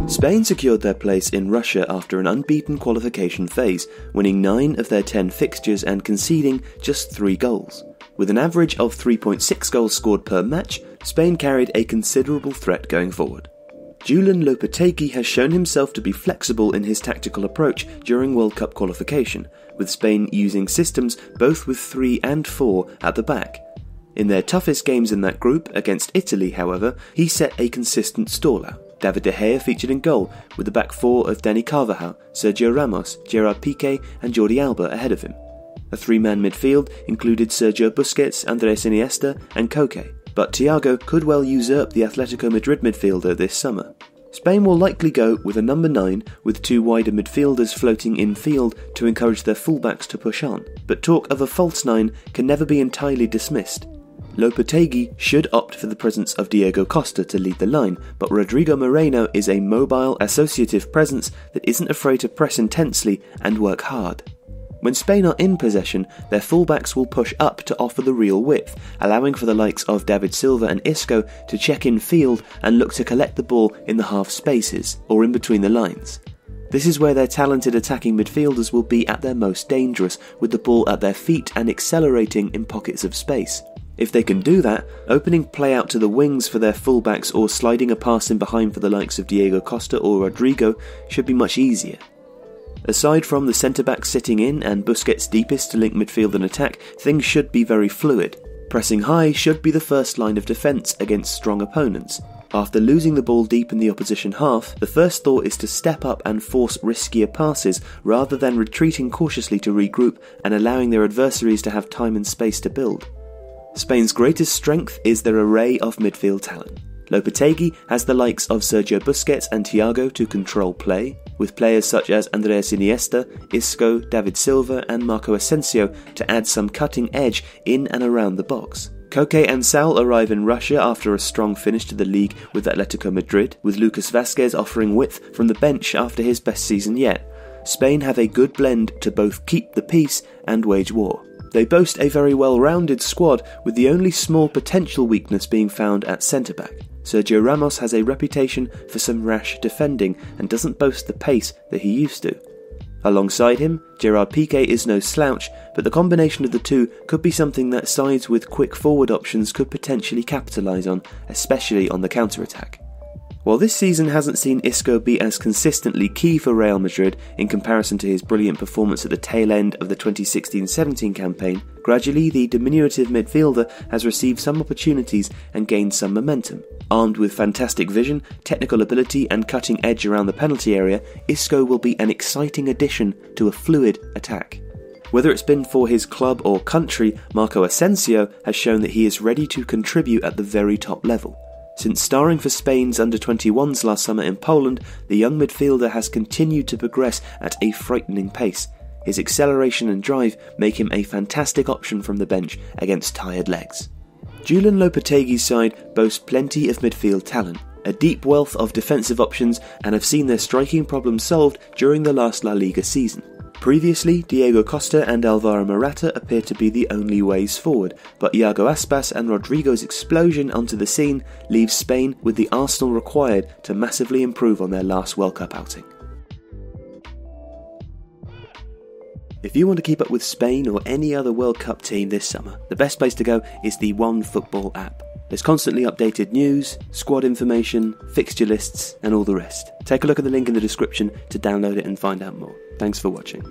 Spain secured their place in Russia after an unbeaten qualification phase, winning 9 of their 10 fixtures and conceding just 3 goals. With an average of 3.6 goals scored per match, Spain carried a considerable threat going forward. Julen Lopetegui has shown himself to be flexible in his tactical approach during World Cup qualification, with Spain using systems both with 3 and 4 at the back. In their toughest games in that group, against Italy however, he set a consistent stall-out. David de Gea featured in goal, with the back 4 of Dani Carvajal, Sergio Ramos, Gerard Piqué and Jordi Alba ahead of him. A 3-man midfield included Sergio Busquets, Andres Iniesta and Koke, but Thiago could well usurp the Atletico Madrid midfielder this summer. Spain will likely go with a number 9 with 2 wider midfielders floating in field to encourage their fullbacks to push on, but talk of a false 9 can never be entirely dismissed. Lopetegui should opt for the presence of Diego Costa to lead the line, but Rodrigo Moreno is a mobile, associative presence that isn't afraid to press intensely and work hard. When Spain are in possession, their fullbacks will push up to offer the real width, allowing for the likes of David Silva and Isco to check in field and look to collect the ball in the half spaces, or in between the lines. This is where their talented attacking midfielders will be at their most dangerous, with the ball at their feet and accelerating in pockets of space. If they can do that, opening play out to the wings for their fullbacks or sliding a pass in behind for the likes of Diego Costa or Rodrigo should be much easier. Aside from the centre-backs sitting in and Busquets deepest to link midfield and attack, things should be very fluid. Pressing high should be the first line of defence against strong opponents. After losing the ball deep in the opposition half, the first thought is to step up and force riskier passes rather than retreating cautiously to regroup and allowing their adversaries to have time and space to build. Spain's greatest strength is their array of midfield talent. Lopetegui has the likes of Sergio Busquets and Thiago to control play, with players such as Andres Iniesta, Isco, David Silva and Marco Asensio to add some cutting edge in and around the box. Koke and Saul arrive in Russia after a strong finish to the league with Atletico Madrid, with Lucas Vázquez offering width from the bench after his best season yet. Spain have a good blend to both keep the peace and wage war. They boast a very well-rounded squad, with the only small potential weakness being found at centre-back. Sergio Ramos has a reputation for some rash defending and doesn't boast the pace that he used to. Alongside him, Gerard Piqué is no slouch, but the combination of the two could be something that sides with quick forward options could potentially capitalise on, especially on the counter-attack. While this season hasn't seen Isco be as consistently key for Real Madrid in comparison to his brilliant performance at the tail end of the 2016-17 campaign, gradually the diminutive midfielder has received some opportunities and gained some momentum. Armed with fantastic vision, technical ability and cutting edge around the penalty area, Isco will be an exciting addition to a fluid attack. Whether it's been for his club or country, Marco Asensio has shown that he is ready to contribute at the very top level. Since starring for Spain's under-21s last summer in Poland, the young midfielder has continued to progress at a frightening pace. His acceleration and drive make him a fantastic option from the bench against tired legs. Julen Lopetegui's side boasts plenty of midfield talent, a deep wealth of defensive options, and have seen their striking problems solved during the last La Liga season. Previously, Diego Costa and Alvaro Morata appeared to be the only ways forward, but Iago Aspas and Rodrigo's explosion onto the scene leaves Spain with the arsenal required to massively improve on their last World Cup outing. If you want to keep up with Spain or any other World Cup team this summer, the best place to go is the OneFootball app. There's constantly updated news, squad information, fixture lists, and all the rest. Take a look at the link in the description to download it and find out more. Thanks for watching.